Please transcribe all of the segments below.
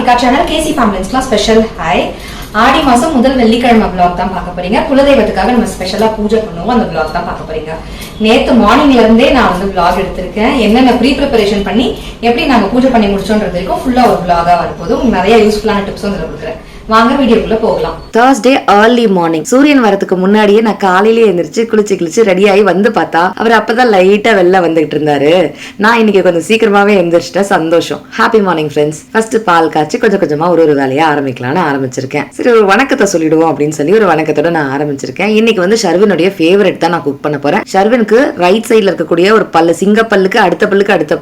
Karthika channel KC Families special hi. ஆடி மாசம் முதல் வெள்ளிக்கிழமை vlog தான் பார்க்க போறீங்க. குலதெய்வத்துக்காக நம்ம ஸ்பெஷலா பூஜை பண்ணுவோம். அந்த vlog தான் பார்க்க போறீங்க. நேத்து மார்னிங்ல இருந்தே நான் வந்து vlog எடுத்திருக்கேன். என்னென்ன ப்ரீ ப்ரிப்பரேஷன் பண்ணி எப்படி நாங்க பூஜை பண்ணி முடிச்சோம்ன்றது வரைக்கும் ஃபுல்லா ஒரு vlog-ஆ வரப்போகுது. உங்களுக்கு நிறைய யூஸ்ஃபுல்லான டிப்ஸ் வந்து கொடுக்குறேன். வாங்க வீடியோக்குள்ள போகலாம். Thursday early morning சூரியன் வரதுக்கு முன்னாடியே நான் காலையிலே எந்திரிச்சு குளிச்சு ரெடியாகி வந்து பார்த்தா அவர் அப்பதான் லைட்டா வெளில வந்துகிட்டு இருந்தாரு. நான் இன்னைக்கு கொஞ்சம் சீக்கிரமாவே எந்திரிச்சிட்டேன். சந்தோஷம். Happy morning friends. ஃபர்ஸ்ட் பால் காய்ச்சி கொஞ்சமா ஒரு வேலையா ஆரம்பிக்கலாம்னு ஆரம்பிச்சிருக்கேன். சரி ஒரு வணக்கத்தை சொல்லிடுவோம் அப்படின்னு சொல்லி ஒரு வணக்கத்தோட நான் ஆரம்பிச்சிருக்கேன். இன்னைக்கு வந்து ஷர்வினுடைய ஃபேவரட் தான் நான் குக் பண்ண போறேன். ஷர்வினுக்கு ரைட் சைட்ல இருக்கக்கூடிய ஒரு பல்லு, சிங்க பல்லுக்கு அடுத்த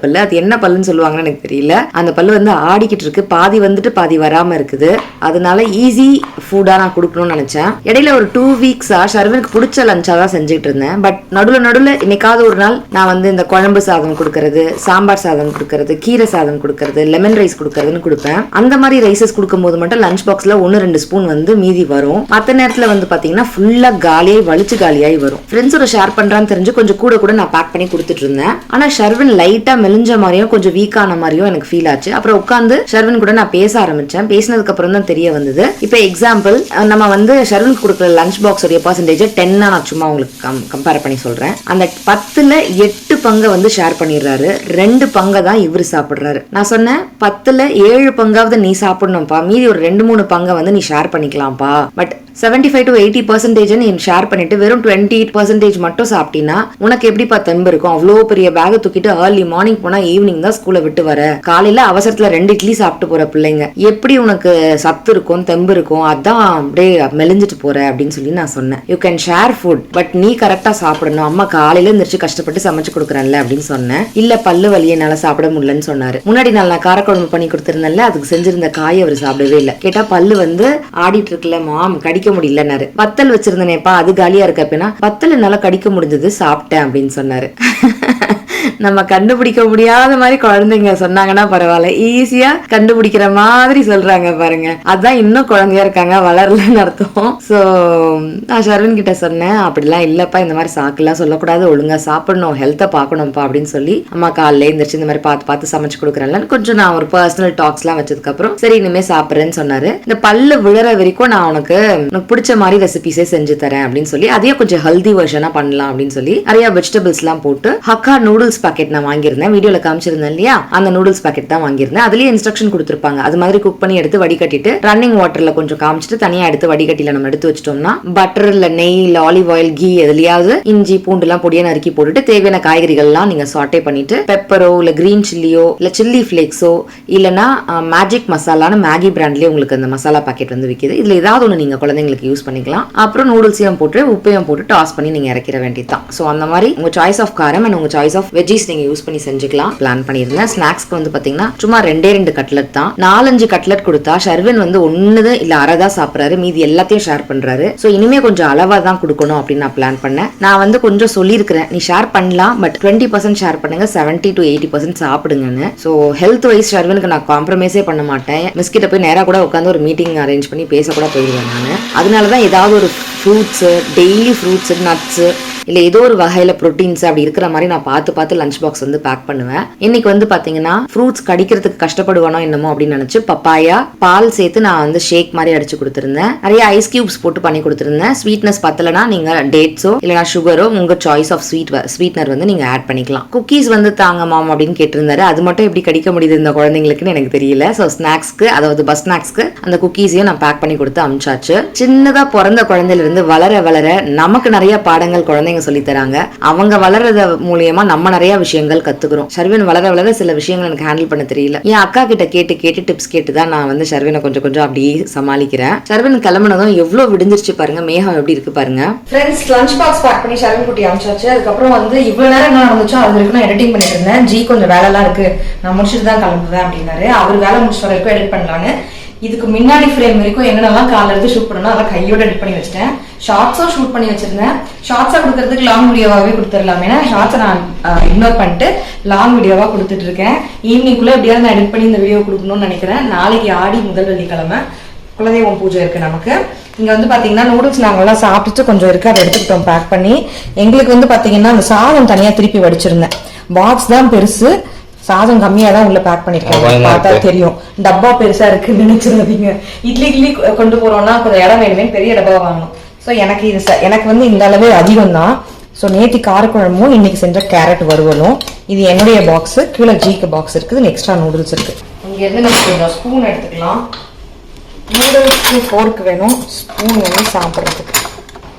பல்லு, அது என்ன பல்லுன்னு சொல்லுவாங்கன்னு எனக்கு தெரியல. அந்த பல்லு வந்து ஆடிக்கிட்டு இருக்கு. பாதி வந்துட்டு பாதி வராம இருக்குது. அதனால ஈஸி ஃபுட்டா நான் கொடுக்கணும்னு நினைச்சேன். இடையில ஒரு 2 வீக்ஸா ஷர்வினுக்கு பிடிச்ச லஞ்சா தான் செஞ்சுட்டு இருந்தேன். பட் நடுவுல இன்னைக்காவது ஒரு நாள் நான் வந்து இந்த குழம்பு சாதம் கொடுக்கறது, சாம்பார் சாதம் கொடுக்கறது, கீரை சாதம் கொடுக்கறது, லெமன் ரைஸ் கொடுக்கறதுன்னு கொடுப்பேன். அந்த மாதிரி ரைசஸ் கொடுக்கும் போது மட்டும் லஞ்ச் பாக்ஸ்ல 1-2 ஸ்பூன் வந்து மீதி வரும். மற்ற நேரத்துல வந்து பாத்தீங்கன்னா ஃபுல்லா காலியாகி வரும். ஃப்ரெண்ட்ஸோட ஷேர் பண்றான்னு தெரிஞ்சு கொஞ்சம் கூட நான் பேக் பண்ணி கொடுத்துட்டு இருந்தேன். ஆனா ஷர்வின் லைட்டா மெலிஞ்ச மாதிரியும் கொஞ்சம் வீக்கான மாதிரியும் எனக்கு ஃபீல் ஆச்சு. அப்புறம் உட்காந்து ஷர்வின் கூட நான் பேச ஆரம்பிச்சேன். பேசினதுக்கு அப்புறம் தான் தெரிய வந்தது. இப்ப எக்ஸாம்பிள் நம்ம வந்து ஷர்வினுக்கு கொடுக்குற லஞ்ச் பாக்ஸ் உடைய பர்சன்டேஜ் 10 நான் சும்மா உங்களுக்கு கம்பேர் பண்ணி சொல்றேன். அந்த 10ல 8 பங்கை வந்து ஷேர் பண்ணிடுறாரு. 2 பங்கை தான் இவரு சாப்பிடுறாரு. நான் சொன்னேன் 10ல 7 பங்காவது நீ சாப்பிடணும்ப்பா, மீதி ஒரு 2-3 பங்கை வந்து நீ ஷேர் பண்ணிக்கலாம்ப்பா. பட் 75 to 80% நீ ஷேர் பண்ணிட்டு வெறும் 28% மட்டும் சாப்பிட்டீங்கன்னா உனக்கு எப்படிப்பா தெம்பு இருக்கும்? அவ்வளோ பெரிய பேக தூக்கிட்டு ஏர்லி மார்னிங் போனா ஈவினிங் தான் ஸ்கூலை விட்டு வர, காலையில அவசரத்துல 2 இட்லி சாப்பிட்டு போற பிள்ளைங்க எப்படி உனக்கு சத்து இருக்கும், தெம்பு இருக்கும்? அதான் அப்படியே மெலிஞ்சிட்டு போற அப்படின்னு சொல்லி நான் சொன்னேன். You can share food, but நீ கரெக்டா சாப்பிடணும். அம்மா காலையில எந்திரிச்சு கஷ்டப்பட்டு சமைச்சு கொடுக்குறேன்ல அப்படின்னு சொன்னேன். இல்ல பல்லு வலியை என்னால சாப்பிட முடியலன்னு சொன்னாரு. முன்னாடி நாள் நான் காரக்குழம்பு பண்ணி கொடுத்திருந்தேன்ல, அதுக்கு செஞ்சிருந்த காய் அவர் சாப்பிடவே இல்லை. கேட்டா பல்லு வந்து ஆடிட்டு இருக்குல்ல மாம், கடிக்க முடியலன்னாரு. வத்தல் வச்சிருந்தேனேப்பா, அது காலியா இருக்கு அப்படின்னா, வத்தல் என்னால கடிக்க முடிஞ்சது, சாப்பிட்டேன் அப்படின்னு சொன்னாரு. நம்ம கண்டுபிடிக்க முடியாத மாதிரி குழந்தைங்க சொன்னாங்கன்னா பரவாயில்ல, ஈஸியா கண்டுபிடிக்கிற மாதிரி சொல்றாங்க பாருங்க. அதான் இன்னும் குழந்தையா இருக்காங்க, வளரலன்னு அர்த்தம். சோ நான் ஷர்வின் கிட்ட சொன்னேன், அப்படிலாம் இல்லப்பா, இந்த மாதிரி சாக்குலாம் சொல்லக்கூடாது, ஒழுங்கா சாப்பிடணும், ஹெல்த்தை பார்க்கணும்ப்பா அப்படின்னு சொல்லி அம்மா காலையில எந்திரிச்சு இந்த மாதிரி பார்த்து சமைச்சு கொடுக்குறேன்ல. கொஞ்சம் நான் ஒரு பர்சனல் டாக்ஸ் எல்லாம் வச்சதுக்கு அப்புறம் சரி இனிமே சாப்பிடுறேன்னு சொன்னாரு. இந்த பல்லு விழற வரைக்கும் நான் உனக்கு பிடிச்ச மாதிரி ரெசிபிஸே செஞ்சு தரேன் அப்படின்னு சொல்லி, அதையே கொஞ்சம் ஹெல்தி வெர்ஷனா பண்ணலாம் அப்படின்னு சொல்லி நிறைய வெஜிடபிள்ஸ் எல்லாம் போட்டு ஹக்கா நூடுல்ஸ் பாக்கெட் நான் வாங்கியிருந்தேன். வீடியோல காமிச்சிருந்தேன் இல்லையா, அந்த நூடுல்ஸ் பாக்கெட் தான் வாங்கியிருந்தேன். அதுலயே இன்ஸ்ட்ரக்ஷன் கொடுத்திருப்பாங்க. அது மாதிரி குக் பண்ணி எடுத்து வடிகட்டிட்டு ரன்னிங் வாட்டர்ல கொஞ்சம் காமிச்சிட்டு தனியா எடுத்து வடிகட்டில நம்ம எடுத்து வச்சிட்டோம்னா பட்டர் இல்ல நெய் இல்ல ஆலிவ் ஆயில் கீ எதுலயாவது இஞ்சி பூண்டு எல்லாம் பொடியா நறுக்கி போட்டுட்டு தேவையான காய்கறிகள் எல்லாம் நீங்க சாட்டே பண்ணிட்டு பெப்பரோ இல்ல கிரீன் சில்லியோ இல்ல சில்லி பிளேக்ஸோ இல்லனா மேஜிக் மசாலான்னு மேகி பிராண்ட்லயே உங்களுக்கு அந்த மசாலா பாக்கெட் வந்து விக்குது. இதுல ஏதாவது ஒண்ணு நீங்க குழந்தைங்களுக்கு யூஸ் பண்ணிக்கலாம். அப்புறம் நூடுல்ஸையும் போட்டு உப்பையும் போட்டு டாஸ் பண்ணி நீங்க இறக்கிற வேண்டியதுதான். சோ அந்த மாதிரி உங்க சாய்ஸ் ஆஃப் காரம் அண்ட் உங்க சாய்ஸ் ஆஃப் வெஜ்ஜீஸ் நீங்க யூஸ் பண்ணி செஞ்சுக்கலாம். பிளான் பண்ணிருந்தேன். ஸ்நாக்ஸ்க்கு வந்து பாத்தீங்கன்னா சும்மா 2 கட்லெட் தான். 4-5 கட்லெட் கொடுத்தா ஷர்வின் வந்து 1 இல்ல அரை தான் சாப்பிடுறாரு, மீதி எல்லாத்தையும் ஷேர் பண்றாரு. சோ இனிமே கொஞ்சம் அளவா தான் கொடுக்கணும் அப்படின்னு நான் பிளான் பண்ணேன். நான் வந்து கொஞ்சம் சொல்லியிருக்கிறேன், நீ ஷேர் பண்ணலாம், பட் 20% ஷேர் பண்ணுங்க, 70 to 80% சாப்பிடுங்கன்னு. சோ ஹெல்த் வைஸ் ஷர்வினுக்கு நான் காம்ப்ரமைஸே பண்ண மாட்டேன். மிஸ்கிட்ட போய் நேரா கூட உட்காந்து ஒரு மீட்டிங் அரேஞ்ச் பண்ணி பேச கூட போயிடுவேன் நான். அதனாலதான் ஏதாவது ஒரு ஃப்ரூட்ஸ், டெய்லி ஃப்ரூட்ஸ், நட்ஸ் இல்ல ஏதோ ஒரு வகையில புரோட்டீன்ஸ் அப்படி இருக்கிற மாதிரி நான் பார்த்து லஞ்ச் பாக்ஸ் வந்து பேக் பண்ணுவேன். இன்னைக்கு வந்து பாத்தீங்கன்னா ஃப்ரூட்ஸ் கடிக்கிறதுக்கு கஷ்டப்படுவானோ என்னமோ அப்படின்னு நினைச்சு பப்பாயா பால் சேர்த்து நான் வந்து ஷேக் மாதிரி அடிச்சு கொடுத்திருந்தேன். நிறைய ஐஸ் கியூப்ஸ் போட்டு பண்ணி கொடுத்திருந்தேன். ஸ்வீட்னஸ் பத்தலனா நீங்க டேட்ஸோ இல்லனா சுகரோ உங்க சாய்ஸ் ஆஃப் ஸ்வீட்னர் வந்து நீங்க ஆட் பண்ணிக்கலாம். குக்கீஸ் வந்து தாங்க மாம் அப்படின்னு கேட்டிருந்தாரு. அது மட்டும் எப்படி கடிக்க முடியுது இந்த குழந்தைங்களுக்குன்னு எனக்கு தெரியல. ஸோ ஸ்நாக்ஸ்க்கு, அதாவது பஸ் ஸ்நாக்ஸ்க்கு அந்த குக்கீஸையும் நான் பேக் பண்ணி கொடுத்து அமிச்சாச்சு. சின்னதா பிறந்த குழந்தையில இருந்து வளர நமக்கு நிறைய பாடங்கள் குழந்தைங்க சொல்லி தராங்க. அவங்க வளர்றது மூலியமா நம்ம நிறைய விஷயங்கள் கத்துக்கிறோம். ஷர்வின் வளர சில விஷயங்கள் எனக்கு ஹேண்டில் பண்ண தெரியல. என் அக்கா கிட்ட கேட்டு டிப்ஸ் கேட்டு தான் நான் வந்து ஷர்வினை கொஞ்சம் அப்படியே சமாளிக்கிறேன். ஷர்வின் கிளம்புனதும் எவ்வளவு விடிஞ்சிருச்சு பாருங்க, மேகம் எப்படி இருக்கு பாருங்க. ஃப்ரெண்ட்ஸ் லஞ்ச் பாக்ஸ் பேக் பண்ணி ஷர்வின் குட்டி அமிச்சாச்சு. அதுக்கப்புறம் வந்து இவ்வளவு நேரம் என்ன நடந்துச்சோ அது வரைக்கும் நான் எடிட்டிங் பண்ணிட்டு இருந்தேன். ஜி கொஞ்சம் வேலை எல்லாம் இருக்கு, நான் முடிச்சுட்டு தான் கிளம்புவேன் அப்படின்னாரு. அவர் வேலை முடிச்ச வரைக்கும் எடிட் பண்ணலான்னு இதுக்கு முன்னாடி ஃப்ரேம் வரைக்கும் என்னென்னலாம் காலைல இருந்து ஷூட் பண்ணணும் அதை கையோட எடிட் பண்ணி வச்சிட்டேன். ஷார்ட்ஸும் ஷூட் பண்ணி வச்சிருந்தேன். ஷார்ட்ஸா கொடுக்கறதுக்கு லாங் வீடியோவாவே கொடுத்துடலாம். ஏன்னா ஷார்ட்ஸை நான் இக்னோர் பண்ணிட்டு லாங் வீடியோவா கொடுத்துட்டு இருக்கேன். ஈவினிங்குள்ள எப்படியாவது நான் எடிட் பண்ணி இந்த வீடியோ கொடுக்கணும்னு நினைக்கிறேன். நாளைக்கு ஆடி முதல் வெள்ளிக்கிழமை குலதெய்வம் பூஜை இருக்கு நமக்கு. இங்க வந்து பாத்தீங்கன்னா நூடுல்ஸ் நாங்கெல்லாம் சாப்பிட்டுட்டு கொஞ்சம் இருக்கு, அதை எடுத்துக்கிட்டோம் பேக் பண்ணி. எங்களுக்கு வந்து பாத்தீங்கன்னா அந்த சாதம் தனியா திருப்பி வடிச்சிருந்தேன். பாக்ஸ் தான் பெருசு, சாதம் கம்மியா தான் உள்ள பேக் பண்ணிருக்கேன், பார்த்தா தெரியும். டப்பா பெருசா இருக்குன்னு நினைச்சிடாதீங்க. இட்லி கொண்டு போறோம்னா கொஞ்சம் இடம் வேணுமே, பெரிய டப்பா வாங்கணும். ஸோ எனக்கு இது எனக்கு வந்து இந்த அளவு அதிகம் தான். ஸோ நேற்று காரக்குழம்பும் இன்னைக்கு செஞ்ச கேரட் வறுவலும். இது என்னுடைய பாக்ஸ், கீழே ஜிக்கு பாக்ஸ் இருக்குது, எக்ஸ்ட்ரா நூடுல்ஸ் இருக்கு. இங்க இருந்து நம்ம கொஞ்சம் ஸ்பூன் எடுத்துக்கலாம். நூடுல்ஸ்க்கு ஃபோர்க் வேணும், ஸ்பூன் வந்து சாப்பிட்றதுக்கு.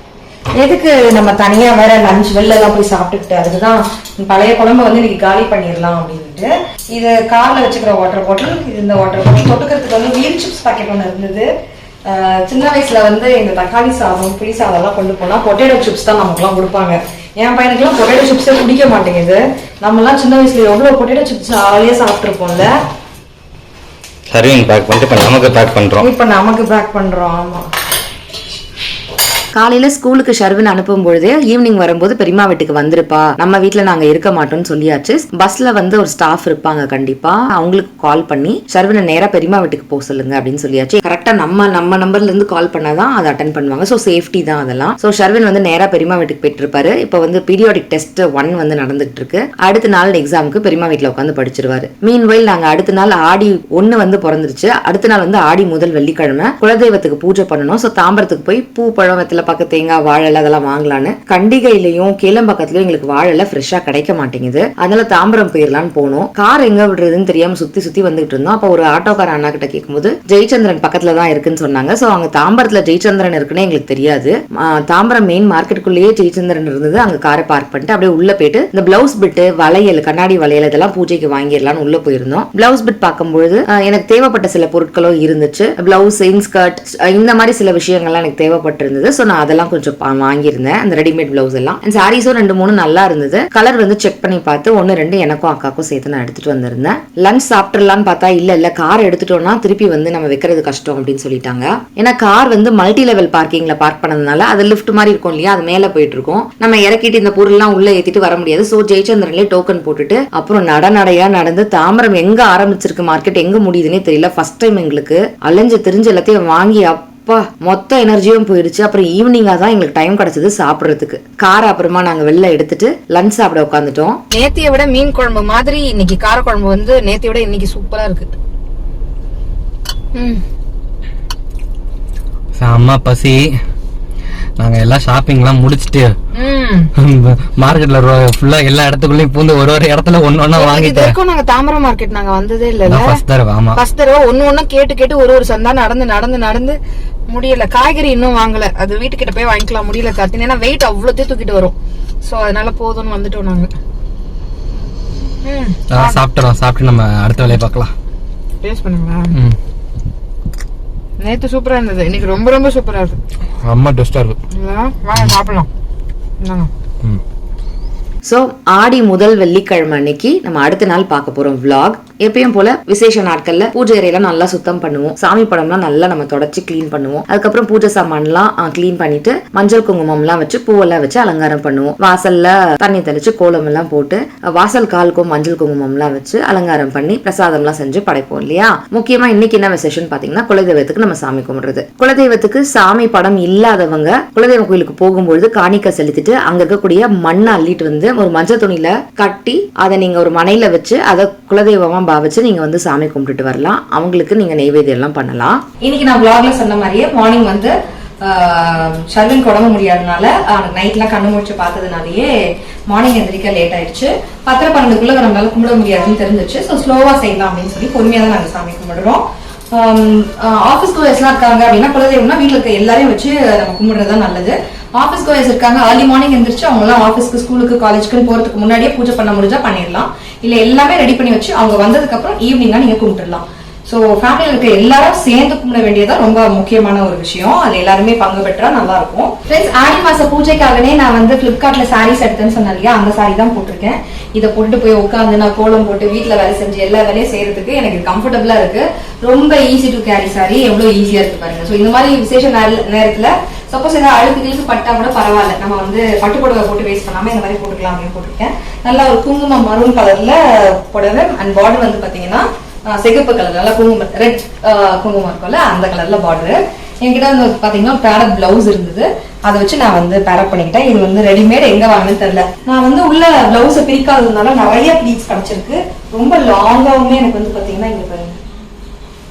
எதுக்கு நம்ம தனியா வேற லஞ்ச் வெளில எல்லாம் போய் சாப்பிட்டுக்கிட்டு, அதுக்குதான் பழைய குழம்பு வந்து இன்னைக்கு காலி பண்ணிடலாம் அப்படின்ட்டு. இது கார்ல வச்சுக்கிற வாட்டர் பாட்டில். இந்த வாட்டர் பாட்டில் தொட்டுக்கிறதுக்கு வந்து வீல் சிப்ஸ் பாக்கெட் ஒன்று இருந்தது. சின்ன வயசுல வந்து இந்த தக்காளி சாதம் புளி சாதம் எல்லாம் கொண்டு போனா பொட்டேட்டோ சிப்ஸ் தான் நமக்குலாம் கொடுப்பாங்க. என் பையனுக்குலாம் பொட்டேட்டோ சிப்ஸே பிடிக்க மாட்டேங்குது. நம்ம எல்லாம் சின்ன வயசுல எவ்வளவு பொட்டேட்டோ சிப்ஸ் ஜாலியா சாப்பிட்டுருப்போம்ல. சர்விங் பேக் பண்ணிட்டு இப்ப நமக்கு பேக் பண்றோம். ஆமா, காலையில ஸ்கூலுக்கு ஷர்வின் அனுப்பும் பொழுது ஈவினிங் வரும்போது பெரியமா வீட்டுக்கு வந்திருப்பா, நம்ம வீட்டுல நாங்க இருக்க மாட்டோம்னு சொல்லியாச்சு. பஸ்ல வந்து ஒரு ஸ்டாஃப் இருப்பாங்க கண்டிப்பா, அவங்களுக்கு கால் பண்ணி ஷர்வினை நேரா பெரியமா வீட்டுக்கு போக சொல்லுங்க அப்படின்னு சொல்லியாச்சு. கரெக்டா நம்ம நம்பர்ல இருந்து கால் பண்ணாதான் அதை அட்டன் பண்ணுவாங்க. ஸோ சேஃப்டி தான் அதெல்லாம். ஸோ ஷர்வின் வந்து நேரா பெரியமா வீட்டுக்கு போயிட்டு இருப்பாரு. இப்போ வந்து பீரியாடிக் டெஸ்ட் 1 வந்து நடந்துட்டு இருக்கு. அடுத்த நாள் எக்ஸாமுக்கு பெரியமா வீட்டுல உட்காந்து படிச்சிருவாரு. மீன்வைல் நாங்க அடுத்த நாள் ஆடி 1 வந்து பிறந்துருச்சு. அடுத்த நாள் வந்து ஆடி முதல் வெள்ளிக்கிழமை குலதெய்வத்துக்கு பூஜை பண்ணணும். ஸோ தாம்பரத்துக்கு போய் பூ பழம் பக்கம் தேங்காய் வாழை அதெல்லாம் வாங்கலான்னு கண்டிகையிலையும் கேளம்பக்கத்துலயும் எங்களுக்கு வாழை ஃப்ரெஷ்ஷா கிடைக்க மாட்டேங்குது. அதனால தாம்பரம் போயிடலான்னு போனோம். கார் எங்க விடுறதுன்னு தெரியாம சுத்தி வந்துட்டு இருந்தோம். அப்போ ஒரு ஆட்டோக்கார அண்ணா கிட்ட கேட்கும்போது ஜெயச்சந்திரன் பக்கத்துல தான் இருக்குன்னு சொன்னாங்க. சோ அங்க தாம்பரத்துல ஜெயச்சந்திரன் இருக்குன்னு எங்களுக்கு தெரியாது. தாம்பரம் மெயின் மார்க்கெட்டுக்குள்ளேயே ஜெயச்சந்திரன் இருந்தது. அங்க காரை பார்க் பண்ணிட்டு அப்படியே உள்ள போயிட்டு இந்த பிளவுஸ் பிட்டு வளையல் கண்ணாடி வளையல் இதெல்லாம் பூஜைக்கு வாங்கிடலாம்னு உள்ள போயிருந்தோம். பிளவுஸ் பிட் பார்க்கும்பொழுது எனக்கு தேவைப்பட்ட சில பொருட்களும் இருந்துச்சு. பிளவுஸ் இன்ஸ்கர்ட் இந்த மாதிரி சில விஷயங்கள்லாம் எனக்கு தேவைப்பட்டு இருந்தது. ஸோ நான் அதெல்லாம் கொஞ்சம் வாங்கியிருந்தேன், அந்த ரெடிமேட் பிளவுஸ் எல்லாம். சாரீஸும் 2-3 நல்லா இருந்தது. கலர் வந்து செக் பண்ணி பார்த்து 1-2 எனக்கும் அக்காக்கும் சேர்த்து நான் எடுத்துட்டு வந்திருந்தேன். லஞ்ச் சாப்பிட்டுலான்னு பார்த்தா இல்ல கார் எடுத்துட்டோம்னா திருப்பி வந்து நம்ம வைக்கிறது கஷ்டம் அப்படின்னு சொல்லிட்டாங்க. ஏன்னா கார் வந்து மல்டி லெவல் பார்க்கிங்ல பார்க் பண்ணதுனால அது லிஃப்ட் மாதிரி இருக்கும் இல்லையா, அது மேல போயிட்டு இருக்கும். நம்ம இறக்கிட்டு இந்த பொருள்லாம் உள்ள ஏத்திட்டு வர முடியாது. சோ ஜெயச்சந்திரன்ல டோக்கன் போட்டுட்டு அப்புறம் நடையா நடந்து தாம்பரம் எங்க ஆரம்பிச்சிருக்கு மார்க்கெட் எங்க முடியுதுன்னே தெரியல. ஃபர்ஸ்ட் டைம் எங்களுக்கு அலைஞ்சு தெரிஞ்ச எல்லாத்தையும் வாங்கி மொத்த எனர்ஜியும் போயிடுச்சு. அப்புறம் ஈவினிங்கா தான் எங்களுக்கு டைம் கிடைச்சது சாப்பிடுறதுக்கு. கார அப்புறமா நாங்க வெளில எடுத்துட்டு லஞ்ச் சாப்பிட உட்காந்துட்டோம். நேத்தியை விட மீன் குழம்பு மாதிரி இன்னைக்கு கார குழம்பு வந்து நேத்தியை விட இன்னைக்கு சூப்பரா இருக்கு. செம்ம பசி. நாங்க எல்லாம் ஷாப்பிங்லாம் முடிச்சிட்டு மார்க்கெட்ல ஃபுல்லா எல்லா இடத்துக்குள்ளயும் பூந்து ஒரு இடத்துல ஒண்ணு வாங்கிட்டு நாங்க தாம்பரம் மார்க்கெட் நாங்க வந்ததே இல்ல. ஃபர்ஸ்ட் தடவை ஒண்ணு கேட்டு ஒரு சந்தா நடந்து முடியல. காய்கறி இன்னும் வாங்கல, அது வீட்டுக்கிட்ட போய் வாங்கிக்கலாம் முடியல கார்த்தின். ஏன்னா வெயிட் அவ்வளவு தூக்கிட்டு வரும். சோ அதனால போதும்னு வந்துட்டோம் நாங்க. சாப்பிட்டு நம்ம அடுத்த வேலையை பார்க்கலாம். டேஸ்ட் பண்ணுங்களா? நேத்து சூப்பரா இருந்தது, இன்னைக்கு ரொம்ப ரொம்ப சூப்பரா இருக்கு. ரொம்ப டேஸ்டா இருக்கு. வாங்க சாப்பிடலாம். சோ ஆடி முதல் வெள்ளிக்கிழமை அன்னைக்கு நம்ம அடுத்த நாள் பார்க்க போறோம் vlog. எப்பயும் போல விசேஷ நாட்கள்ல பூஜை அறையெல்லாம் நல்லா சுத்தம் பண்ணுவோம். சாமி படம்லாம் நல்லா நம்ம தொடச்சு கிளீன் பண்ணுவோம். அதுக்கப்புறம் பூஜை சாமான்லாம் கிளீன் பண்ணிட்டு மஞ்சள் குங்குமம் எல்லாம் வச்சு பூவெல்லாம் வச்சு அலங்காரம் பண்ணுவோம். வாசல்ல தண்ணி தெளிச்சு கோலம் எல்லாம் போட்டு வாசல் காலுக்கும் மஞ்சள் குங்குமம் எல்லாம் வச்சு அலங்காரம் பண்ணி பிரசாதம் எல்லாம் செஞ்சு படைப்போம் இல்லையா. முக்கியமா இன்னைக்கு என்ன விசேஷம் பாத்தீங்கன்னா குலதெய்வத்துக்கு நம்ம சாமி கும்பிடுறது. குலதெய்வத்துக்கு சாமி படம் இல்லாதவங்க குலதெய்வ கோயிலுக்கு போகும்பொழுது காணிக்க செலுத்திட்டு அங்க இருக்கக்கூடிய மண்ணை அள்ளிட்டு வந்து ஒரு மஞ்சள் துணியில கட்டி அதை நீங்க ஒரு மனையில வச்சு அதை குலதெய்வமா பாவிச்சு நீங்க வந்து சாமி கும்பிட்டுட்டு வரலாம். அவங்களுக்கு நீங்க நெய்வேத்தியம் எல்லாம் பண்ணலாம். இன்னைக்கு நான் vlogல சொன்ன மாதிரியே மார்னிங் வந்து ஷர்வின் உடம்பு முடியாதனால நைட்லாம் கண்ணு முடிச்சு பார்த்ததுனாலயே மார்னிங் எந்திரிக்க லேட் ஆயிடுச்சு. 10-12க்குள்ள நம்மளால கும்பிட முடியாதுன்னு தெரிஞ்சிச்சு. ஸோ ஸ்லோவா செய்யலாம் அப்படின்னு சொல்லி பொறுமையா தான் நாங்க சாமி கும்பிடுறோம். ஆஃபீஸ் கோயர்ஸ்லாம் இருக்காங்க அப்படின்னா குலதெய்வம்னா வீட்டுல இருக்க எல்லாரையும் வச்சு நம்ம கும்பிடுறதுதான் நல்லது. ஆஃபீஸ் கோயர்ஸ் இருக்காங்க, ஏர்லி மார்னிங் எந்திரிச்சு அவங்க எல்லாம் ஆஃபீஸ்க்கு ஸ்கூலுக்கு காலேஜ்க்கு போறதுக்கு முன்னாடியே பூஜை பண்ண முடிஞ்சா பண்ணிடலாம். இல்ல எல்லாமே ரெடி பண்ணி வச்சு அவங்க வந்ததுக்கு அப்புறம் ஈவினிங்கா நீங்க கும்பிட்டுடலாம். ஸோ ஃபேமிலியில் இருக்க எல்லாரும் சேர்ந்து கும்பிட வேண்டியதான் ரொம்ப முக்கியமான ஒரு விஷயம். அது எல்லாருமே பங்கு பெற்றா நல்லா இருக்கும். ஃப்ரெண்ட்ஸ், ஆடி மாச பூஜைக்காகவே நான் வந்து பிளிப்கார்ட்ல சாரீஸ் எடுத்தேன்னு சொன்னேன் இல்லையா, அந்த சாரி தான் போட்டிருக்கேன். இதை போட்டுட்டு போய் உட்காந்து நான் கோலம் போட்டு வீட்டுல வேலை செஞ்சு எல்லா வேலையும் செய்யறதுக்கு எனக்கு கம்ஃபர்டபுளா இருக்கு. ரொம்ப ஈஸி டு கேரி சாரி, எவ்வளவு ஈஸியா இருக்கு பாருங்க. ஸோ இந்த மாதிரி விசேஷ நேரத்துல சப்போஸ் ஏதாவது அழுக்கு பட்டா கூட பரவாயில்ல, நம்ம வந்து பட்டு புடவை போட்டு வேஸ்ட் பண்ணாம இந்த மாதிரி போட்டுக்கலாம் அப்படின்னு போட்டிருக்கேன். நல்லா ஒரு குங்குமம் மரூன் கலர்ல புடவை அண்ட் பார்டர் வந்து பாத்தீங்கன்னா சிகப்பு கலர், நல்லா குங்குமம் ரெட் குங்குமம் இருக்கும்ல அந்த கலர்ல பார்டர். என்கிட்ட வந்து பாத்தீங்கன்னா பேரட் பிளவுஸ் இருந்தது. அதை வச்சு நான் வந்து பேரப் பண்ணிக்கிட்டேன். இது வந்து ரெடிமேட், எங்க வாங்கினு தெரியல. நான் வந்து உள்ள பிளவுஸை பிரிக்காததுனால நிறைய ப்ளீட்ஸ் கிடைச்சிருக்கு. ரொம்ப லாங்காவுமே எனக்கு வந்து பாத்தீங்கன்னா இங்க பாருங்க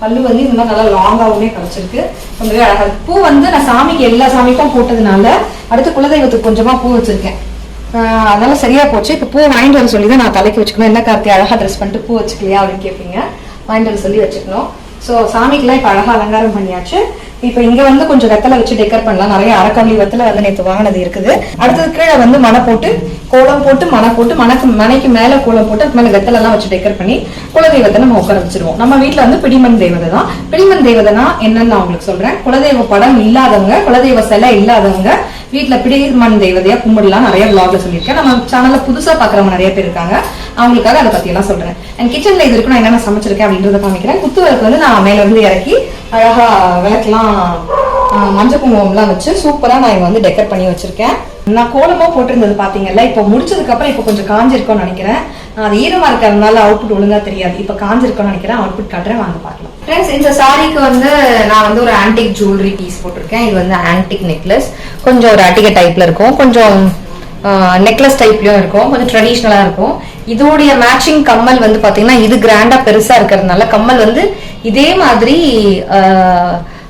பல்லு வந்து இந்த மாதிரி நல்லா லாங்காவுமே கிடைச்சிருக்கு. ரொம்பவே அழகா இருக்கு. பூ வந்து நான் சாமிக்கு எல்லா சாமிக்கும் போட்டதுனால அடுத்து குலதெய்வத்துக்கு கொஞ்சமா பூ வச்சிருக்கேன். அதனால சரியா போச்சு. இப்போ பூ வாங்கிட்டு வர சொல்லி தான் நான் தலைக்கு வச்சுக்கணும். என்ன கார்த்தி அழகா ட்ரெஸ் பண்ணிட்டு பூ வச்சுக்கலையா அப்படின்னு கேட்பீங்க. வாங்கிட்டு வர சொல்லி வச்சுக்கணும். ஸோ சாமிக்கெல்லாம் இப்போ அழகா அலங்காரம் பண்ணியாச்சு. இப்போ இங்க வந்து கொஞ்சம் வெத்தலை வச்சு டெக்கர் பண்ணலாம். நிறைய அரைக்கம்பளி வெத்தலை வந்து நேற்று வாங்கினது இருக்குது. அடுத்தது கீழே வந்து மனை போட்டு கோலம் போட்டு மனைக்கு மேல கோலம் போட்டு அது மேல வெத்தலை எல்லாம் வச்சு டெக்கர் பண்ணி குலதெய்வத்தை நம்ம உட்கார வச்சிருவோம். நம்ம வீட்டுல வந்து பிடிமண் தேவதை தான். பிடிமண் தேவதைனா என்னன்னு நான் உங்களுக்கு சொல்றேன். குலதெய்வ படம் இல்லாதவங்க, குலதெய்வ சிலை இல்லாதவங்க வீட்டுல பிடிமண் தேவதையா கும்பிடலாம். நிறைய விளாக்ல சொல்லியிருக்கேன். நம்ம சேனல்ல புதுசா பாக்குறவங்க நிறைய பேர் இருக்காங்க. அவங்களுக்காக அதை பத்தி எல்லாம் சொல்றேன். அண்ட் கிச்சன்ல இது இருக்கு நான் என்னென்ன சமைச்சிருக்கேன் அப்படின்றத காமிக்கிறேன். குத்து விளக்கு வந்து நான் மேல இருந்து இறக்கி அழகா விளக்கெல்லாம் மஞ்சள் குங்குமம்லாம் வச்சு சூப்பரா நான் இங்க வந்து டெக்கர் பண்ணி வச்சிருக்கேன். நான் கோலமா போட்டிருந்தது பாத்தீங்கல்ல, இப்போ முடிச்சதுக்கு அப்புறம் இப்போ கொஞ்சம் காஞ்சிருக்கும்னு நினைக்கிறேன். அது ஈரமா இருக்கிறதுனால அவுட்புட் ஒழுங்கா தெரியாது. இப்ப காஞ்சிருக்கும்னு நினைக்கிறேன். அவுட்புட் காட்டுறேன், வாங்க பார்க்கலாம். ஃப்ரெண்ட்ஸ், இந்த சாரிக்கு வந்து நான் வந்து ஒரு ஆன்டிக் ஜுவல்லரி பீஸ் போட்டிருக்கேன். இது வந்து ஆன்டிக் நெக்லஸ். கொஞ்சம் ஒரு அட்டிகை டைப்ல இருக்கும், கொஞ்சம் நெக்லஸ் டைப்லயும் இருக்கும், கொஞ்சம் ட்ரெடிஷ்னலா இருக்கும். இதோடைய மேட்சிங் கம்மல் வந்து பாத்தீங்கன்னா இது கிராண்டா பெருசா இருக்கிறதுனால கம்மல் வந்து இதே மாதிரி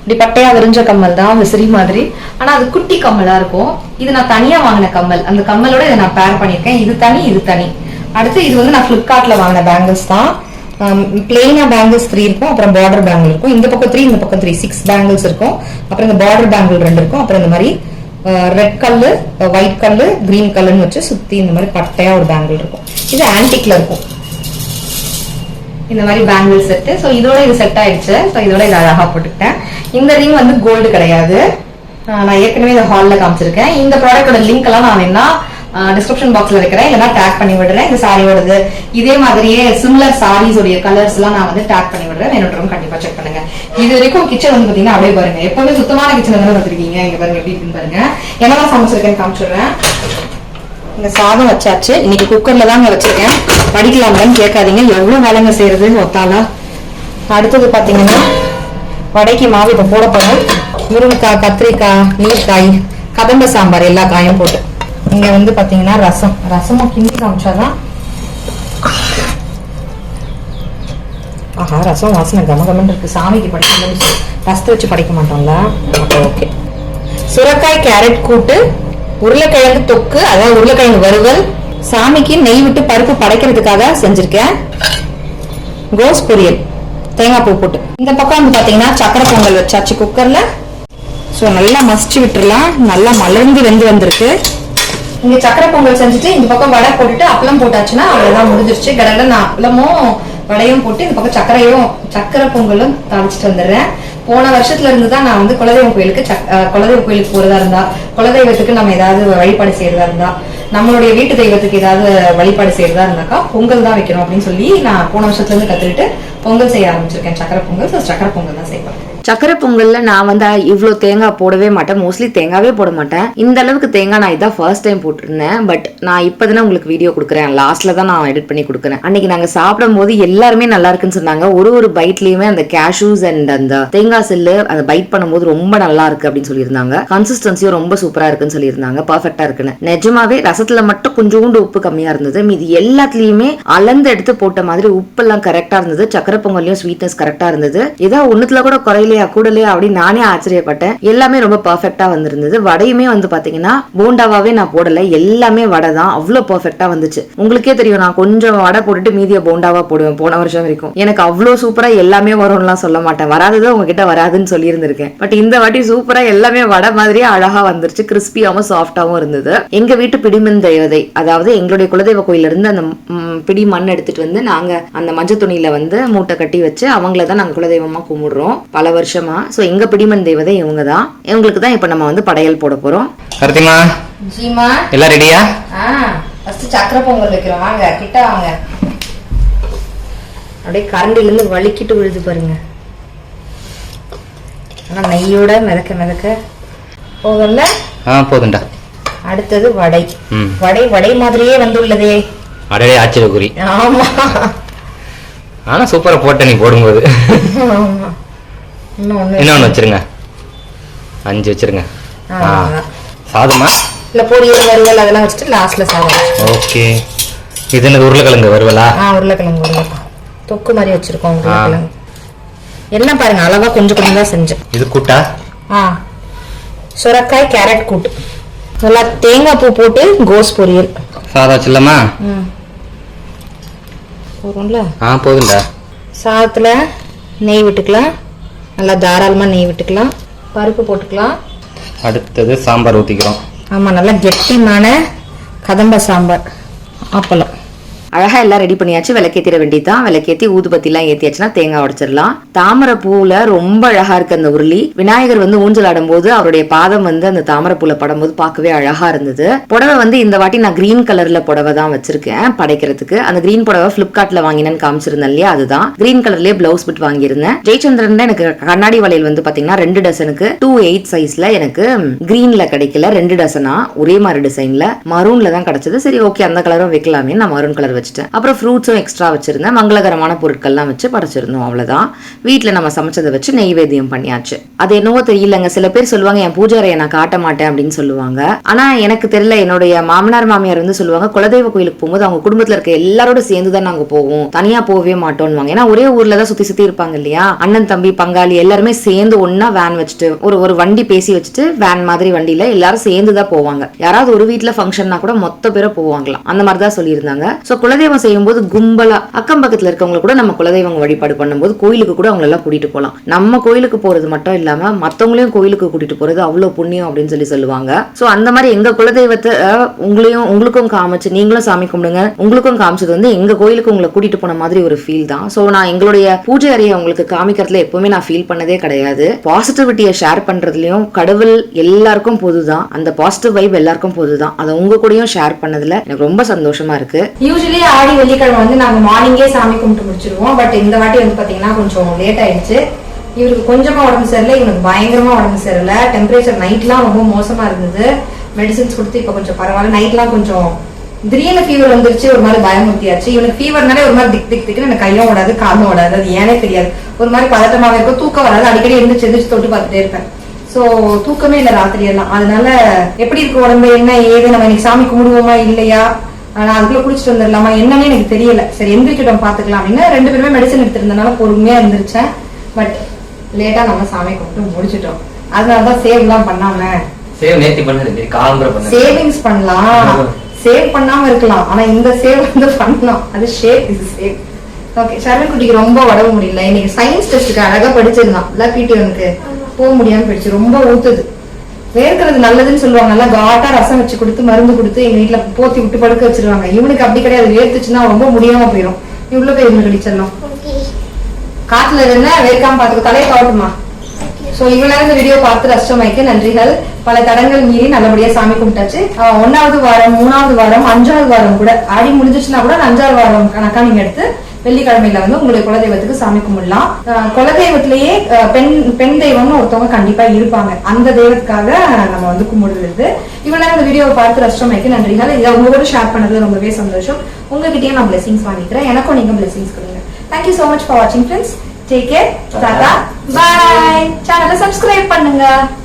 இப்படி பட்டையா விரிஞ்ச கம்மல் தான், விசிறி மாதிரி. ஆனா அது குட்டி கம்மலா இருக்கும். இது நான் தனியா வாங்கின கம்மல். அந்த கம்மலோட இதை நான் பேர் பண்ணிருக்கேன். இது தனி, இது தனி. அடுத்து இது வந்து நான் பிளிப்கார்ட்ல வாங்கின பேங்கிள்ஸ் தான். பிளெயினா பேங்கிள்ஸ் 3 இருக்கும், அப்புறம் பார்டர் பேங்கிள் இருக்கும். இந்த பக்கம் 3, இந்த பக்கம் 3, 6 பேங்கிள்ஸ் இருக்கும். அப்புறம் இந்த பார்டர் பேங்கிள் 2 இருக்கும். அப்புறம் இந்த மாதிரி ரெட் கல்லு, ஒயிட் கல்லு, கிரீன் கல்லுன்னு வச்சு சுத்தி இந்த மாதிரி பட்டையா ஒரு பேங்கிள் இருக்கும். இது ஆன்டிக்ல இருக்கும் இந்த மாதிரி பேங்கிள் செட்டு. ஸோ இதோட இது செட் ஆயிடுச்சு. ஸோ இதோட இது அழகா போட்டுக்கிட்டேன். இந்த ரிங் வந்து கோல்டு கிடையாது. நான் ஏற்கனவே இந்த ஹால்ல காமிச்சிருக்கேன். இந்த ப்ராடக்டோட லிங்க் எல்லாம் நான் வேணா டிஸ்கிரிப்ஷன் பாக்ஸ்ல வைக்கிறேன், இல்லைன்னா டேக் பண்ணி விடுறேன். இந்த சாரியோடது இதே மாதிரியே சிமிலர் சாரீஸ் உடைய கலர்ஸ் எல்லாம் நான் வந்து டேக் பண்ணி விடுறேன். வேணுன்றவங்க கண்டிப்பா செக் பண்ணுங்க. இது வரைக்கும் கிச்சன் வந்து பாத்தீங்கன்னா அப்படியே பாருங்க, எப்பவுமே சுத்தமான கிச்சன் தானே வந்துருக்கீங்க. இங்க பாருங்க எப்படி இருக்குன்னு பாருங்க. என்னெல்லாம் சமைச்சிருக்கேன்னு காமிச்சிடுறேன். இங்க சாதம் வச்சாச்சு. இன்னைக்கு குக்கர்ல தாங்க வச்சிருக்கேன். படிக்கலாம்னு கேட்காதீங்க, எவ்வளவு வேலைங்க செய்யறது ஒத்தாலா. அடுத்தது பாத்தீங்கன்னா வடைக்கு மாவு இப்ப போட போறோம். முருங்கைக்காய், கத்திரிக்காய், நீர்க்காய், கதம்ப சாம்பார் எல்லா காயும் போட்டு. இங்க வந்து பாத்தீங்கன்னா ரசமும் கிண்டி காமிச்சாதான். ஆஹா, ரசம் வாசனை கமகமன்னு இருக்கு. சாமிக்கு படிக்கணும், ரசத்தை வச்சு படிக்க மாட்டோம்ல. ஓகே. சுரக்காய் கேரட் கூட்டு, உருளைக்கிழங்கு தொக்கு, அதாவது உருளைக்கிழங்கு வறுவல், சாமிக்கு நெய் விட்டு பருப்பு படைக்கிறதுக்காக செஞ்சிருக்கேன். கோஸ் பொரியல் தேங்காய் பூ போட்டு. இந்த பக்கம் வந்து பாத்தீங்கன்னா சக்கரை பொங்கல் வச்சாச்சு குக்கர்ல. ஸோ நல்லா மசிச்சு விட்டுறலாம். நல்லா மலர்ந்து வெந்து வந்திருக்கு. இங்க சக்கரை பொங்கல் செஞ்சுட்டு இந்த பக்கம் வடை போட்டுட்டு அப்பளம் போட்டாச்சுன்னா அவ்வளவுதான், முடிஞ்சிருச்சு. கடலை நான் அப்பளமும் வடையும் போட்டு இந்த பக்கம் சக்கரை பொங்கலும் தாளிச்சுட்டு வந்துடுறேன். போன வருஷத்துல இருந்துதான் நான் வந்து குலதெய்வம் கோயிலுக்கு போறதா இருந்தா, குலதெய்வத்துக்கு நம்ம ஏதாவது வழிபாடு செய்யறதா இருந்தா, நம்மளுடைய வீட்டு தெய்வத்துக்கு ஏதாவது வழிபாடு செய்யறதா இருந்தாக்கா பொங்கல் தான் வைக்கணும் அப்படின்னு சொல்லி நான் போன வருஷத்துல இருந்து கத்துக்கிட்டு பொங்கல் செய்ய ஆரம்பிச்சிருக்கேன். சக்கரை பொங்கல். சக்கரை பொங்கல் தான் செய்வேன். சக்கரை பொங்கல்ல நான் வந்து இவ்வளோ தேங்காய் போடவே மாட்டேன். மோஸ்ட்லி தேங்காவே போட மாட்டேன். இந்த அளவுக்கு தேங்காய் நான் இதான் ஃபர்ஸ்ட் டைம் போட்டிருந்தேன். பட் நான் இப்போதானே உங்களுக்கு வீடியோ கொடுக்குறேன். லாஸ்ட்ல தான் நான் எடிட் பண்ணி கொடுக்குறேன். அன்னைக்கு நாங்கள் சாப்பிடும் போது எல்லாருமே நல்லா இருக்குன்னு சொன்னாங்க. ஒரு பைட்லயுமே அந்த கேஷ்யூஸ் அண்ட் அந்த தேங்காய் செல்லு அதை பைட் பண்ணும்போது ரொம்ப நல்லா இருக்கு அப்படின்னு சொல்லியிருந்தாங்க. கன்சிஸ்டன்சியும் ரொம்ப சூப்பரா இருக்குன்னு சொல்லியிருந்தாங்க. பர்ஃபெக்டா இருக்குன்னு. நிஜமாவே ரசத்துல மட்டும் கொஞ்சோண்டு உப்பு கம்மியா இருந்தது. மீது எல்லாத்துலயுமே அளந்து எடுத்து போட்ட மாதிரி உப்பு எல்லாம் கரெக்டா இருந்தது. சக்கரை பொங்கல்லையும் ஸ்வீட்னஸ் கரெக்டா இருந்தது. ஏதோ ஒண்ணுத்துல கூட குறையில கூடலையா அப்படின்னு நானே ஆச்சரியப்பட்டேன். எல்லாமே ரொம்ப பர்ஃபெக்டா வந்திருந்தது. வடையுமே வந்து பாத்தீங்கன்னா போண்டாவாவே நான் போடல, எல்லாமே வடை தான். அவ்வளவு பர்ஃபெக்டா வந்துச்சு. உங்களுக்கே தெரியும், நான் கொஞ்சம் வடை போட்டுட்டு மீதிய போண்டாவா போடுவேன் போன வருஷம் வரைக்கும். எனக்கு அவ்வளவு சூப்பரா எல்லாமே வரும்லாம் சொல்ல மாட்டேன். வராதது உங்ககிட்ட வராதுன்னு சொல்லி இருந்திருக்கேன். பட் இந்த வாட்டி சூப்பரா எல்லாமே வடை மாதிரியே அழகா வந்துருச்சு. கிறிஸ்பியாவும் சாஃப்டாவும் இருந்தது. எங்க வீட்டு பிடிமண் தேவதை, அதாவது எங்களுடைய குலதெய்வ கோயில இருந்து அந்த பிடி மண் எடுத்துட்டு வந்து நாங்க அந்த மஞ்சள் துணியில வந்து மூட்டை கட்டி வச்சு அவங்களதான் நாங்க குலதெய்வமா கும்பிடுறோம் பல வருஷமா. சோ எங்க பிடிமண் தேவதை இவங்க தான். இவங்களுக்கு தான் இப்ப நம்ம வந்து படையல் போட போறோம். கருத்திமா ஜீமா எல்லாம் ரெடியா? ஃபர்ஸ்ட் சக்கரை பொங்கல் வைக்கிறோம். வாங்க கிட்ட வாங்க. அப்படியே கரண்டில இருந்து வலிக்கிட்டு விழுது பாருங்க. ஆனா நெய்யோட மிதக்க போகல. போதுண்டா. அடுத்தது வடை. வடை மாதிரியே வந்துள்ளதே. அடடே ஆச்சரியக்குறி. ஆமா, ஆனா சூப்பரா போட்ட நீ போடும்போது. இன்னொன்னு வச்சிருங்க. 5 வச்சிருங்க. சாதமா இல்ல பொரியல் வறுவல் அதெல்லாம் வச்சுட்டு லாஸ்ட்ல சாதம். ஓகே. இது என்ன உருளைக்கிழங்கு வறுவலா? உருளைக்கிழங்கு வறுவல் தொக்கு மாதிரி வச்சிருக்கோம். உருளைக்கிழங்கு எல்லாம் பாருங்க அளவா கொஞ்சம் கொஞ்சம் தான் செஞ்சேன். இது கூட்டா? சுரக்காய் கேரட் கூட்டு, நல்லா தேங்காய் பூ போட்டு கோஸ் பொரியல். சாதா சில்லமா போதும்ல? போதும்டா. சாதத்துல நெய் விட்டுக்கலாம், நல்லா தாராளமா நெய் விட்டுக்கலாம், பருப்பு போட்டுக்கலாம். அடுத்தது சாம்பார் ஊத்திக்கிறோம். ஆமா, நல்லா கெட்டியான கதம்ப சாம்பார், அப்பளம். அழகா எல்லாம் ரெடி பண்ணியாச்சு. விளக்கேத்திட வேண்டியதான். விளக்கேத்தி ஊதுபத்தி எல்லாம் ஏத்தியாச்சுன்னா தேங்காய் உடைச்சிடலாம். தாமரை பூல ரொம்ப அழகா இருக்கு அந்த உருளி. விநாயகர் ஊஞ்சல் ஆடும் போது அவருடைய பாதம் அந்த தாமரை பூல படும்போது பார்க்கவே அழகா இருந்தது. புடவை இந்த வாட்டி நான் கிரீன் கலர்ல புடவை தான் வச்சிருக்கேன் படைக்கிறதுக்கு. அந்த கிரீன் புடவை பிளிப்கார்ட்ல வாங்கினேன்னு காமிச்சிருந்தேன் இல்லையா, அதுதான். கிரீன் கலர்லயே பிளவுஸ் பிட் வாங்கியிருந்தேன். ஜெயச்சந்திரன் எனக்கு கண்ணாடி வளையல் பாத்தீங்கன்னா 2 டசனுக்கு 2/8 சைஸ்ல எனக்கு கிரீன்ல கிடைக்கல, 2 டசனா ஒரே மாதிரி டிசைன்ல மரூன்ல தான் கிடைச்சது. சரி ஓகே, அந்த கலரும் வைக்கலாமே, நான் மரூன் கலர் வச்சுட்டேன். அப்புறம் ஃப்ரூட்ஸும் எக்ஸ்ட்ரா வச்சிருந்தேன். மங்களகரமான பொருட்கள்லாம் வச்சு படைச்சிருந்தோம். அவ்வளவுதான். வீட்டுல நம்ம சமைச்சதை வச்சு நெய்வேத்தியம் பண்ணியாச்சு. அது என்னவோ தெரியலங்க, சில பேர் சொல்லுவாங்க என் பூஜை அறையை நான் காட்ட மாட்டேன் அப்படின்னு சொல்லுவாங்க. ஆனா எனக்கு தெரியல, என்னுடைய மாமனார் மாமியார் சொல்லுவாங்க குலதெய்வ கோயிலுக்கு போகும்போது அவங்க குடும்பத்துல இருக்க எல்லாரோட சேர்ந்துதான் நாங்க போவோம், தனியா போகவே மாட்டோம்வாங்க. ஏன்னா ஒரே ஊர்ல தான் சுத்தி சுத்தி இருப்பாங்க இல்லையா, அண்ணன் தம்பி பங்காளி எல்லாருமே சேர்ந்து ஒன்னா வேன் வச்சுட்டு ஒரு வண்டி பேசி வச்சுட்டு வேன் மாதிரி வண்டியில எல்லாரும் சேர்ந்துதான் போவாங்க. யாராவது ஒரு வீட்டுல ஃபங்க்ஷன்னா கூட மொத்த பேரை போவாங்களாம். அந்த மாதிரிதான் சொல்லியிருந்தாங்க. சோ குலதெய்வம் செய்யும்போது கும்பலா அக்கம் பக்கத்துல இருக்கவங்க கூட நம்ம குலதெய்வம் வழிபாடு பண்ணும்போது கோயிலுக்கு கூட அவங்க எல்லாம் கூட்டிட்டு போகலாம். நம்ம கோயிலுக்கு போறது மட்டும் இல்லாம மத்தவங்களையும் கோயிலுக்கு கூட்டிட்டு போறது அவ்வளவு புண்ணியம் அப்படின்னு சொல்லுவாங்க. சோ அந்த மாதிரி எங்க குலதெய்வத்தை உங்களுக்கும் காமிச்சு நீங்களும் சாமி கும்பிடுங்க. உங்களுக்கும் காமிச்சது எங்க கோயிலுக்கு உங்களை கூட்டிட்டு போன மாதிரி ஒரு ஃபீல் தான். சோ நான் எங்களுடைய பூஜை அறையை உங்களுக்கு காமிக்கிறதுல எப்பவுமே நான் ஃபீல் பண்ணதே கிடையாது. பாசிட்டிவிட்டியை ஷேர் பண்றதுலயும் கடவுள் எல்லாருக்கும் பொதுதான், அந்த பாசிட்டிவ் வைப் எல்லாருக்கும் பொதுதான். அதை உங்க கூடயும் ஷேர் பண்ணதுல எனக்கு ரொம்ப சந்தோஷமா இருக்கு. யூசுவலி ஆடி வெள்ளிக்கிழமை நாங்க மார்னிங்கே சாமி கும்பிட்டு முடிச்சிருவோம். பட் இந்த வாட்டி பாத்தீங்கன்னா கொஞ்சம் லேட் ஆயிடுச்சு. இவருக்கு கொஞ்சமா உடம்பு சரியில்லை, இவனுக்கு பயங்கரமா உடம்பு சரியில்லை. டெம்பரேச்சர் நைட்லாம் ரொம்ப மோசமா இருந்தது. மெடிசின்ஸ் கொடுத்து இப்ப கொஞ்சம் பரவாயில்ல. நைட்லாம் கொஞ்சம் திடீர்னு ஃபீவர் வந்துருச்சு, ஒரு மாதிரி பயமுறுத்தியாச்சு. இவனுக்கு ஃபீவர்னாலே ஒரு மாதிரி திக் திக்குன்னு எனக்கு கையும் ஓடாது காலும் ஓடாது, அது ஏனே தெரியாது. ஒரு மாதிரி பதட்டமாக இருக்கும், தூக்கம் வராது. அடிக்கடி எந்திரிச்சு தொட்டு பார்த்துட்டே இருப்பேன். சோ தூக்கமே இல்லை ராத்திரி எல்லாம். அதனால எப்படி இருக்கு உடம்பு, என்ன ஏது, நம்ம இன்னைக்கு சாமி கும்பிடுவோமா இல்லையா, நான் அதுக்குள்ள குளிச்சுட்டு வந்துடலாமா என்னன்னு எனக்கு தெரியல. சரி எந்திரிக்கிட்டோம் பாத்துக்கலாம் அப்படின்னு 2 பேருமே மெடிசன் எடுத்திருந்தனால பொறுமையா இருந்துருச்சேன். பட் லேட்டா நம்ம சாமி கும்பிட்டு முடிச்சிட்டோம். அதனாலதான் சேவ் எல்லாம் பண்ணாம சேவிங்ஸ் பண்ணலாம், சேவ் பண்ணாம இருக்கலாம். ஆனா இந்த சேவ் பண்ணலாம், அது ஷேப், இது சேவ். ஓகே, சரவண் குட்டிக்கு ரொம்ப உடம்பு முடியல. இன்னைக்கு சயின்ஸ் டெஸ்ட்டுக்கு அழகா படிச்சிருந்தான். பிடிவனுக்கு போக முடியாம போயிடுச்சு, ரொம்ப ஊத்துது. வேர்க்கிறது நல்லதுன்னு சொல்லுவாங்க. நல்லா காட்டா ரசம் வச்சு கொடுத்து மருந்து கொடுத்து எங்க வீட்டுல போத்தி விட்டு படுக்க வச்சிருவாங்க. இவனுக்கு அப்படி கிடையாது, வேர்த்துச்சுன்னா ரொம்ப முடியாம போயிடும். இவ்வளவு பேர் இவனு கடிச்சிடலாம். காட்டுல இருந்தா வேர்க்காம பாத்துக்கோ, தலையை கவட்டுமா. சோ இவ்வளவு நேரம் வீடியோ பார்த்து ரசிச்சமைக்கு நன்றிகள். பல தடங்கள் மீறி நல்லபடியா சாமி கும்பிட்டாச்சு. 1வது வாரம் 3வது வாரம் 5வது வாரம் கூட ஆடி முடிஞ்சிச்சுன்னா கூட 5வது வாரம் கணக்கா நீங்க எடுத்து வெள்ளிக்கிழமையில உங்களுடைய குலதெய்வத்துக்கு சாமி கும்பிடலாம். குலதெய்வத்திலேயே பெண் தெய்வம்னு ஒருத்தவங்க கண்டிப்பா இருப்பாங்க. அந்த தெய்வத்துக்காக நம்ம கும்பிடுறது. இவ்வளவு நேரம் இந்த வீடியோவை பார்த்து ரசிச்சமைக்கு நன்றிகள். இதை உங்களோட ஷேர் பண்ணதுல ரொம்பவே சந்தோஷம். உங்ககிட்டயே நான் பிளெஸிங்ஸ் வாங்கிக்கிறேன், எனக்கும் நீங்க பிளெஸிங்ஸ் கொடுங்க. Thank you so much for watching friends. Take care. Tata. Bye. சேனலை சப்ஸ்கிரைப் பண்ணுங்க.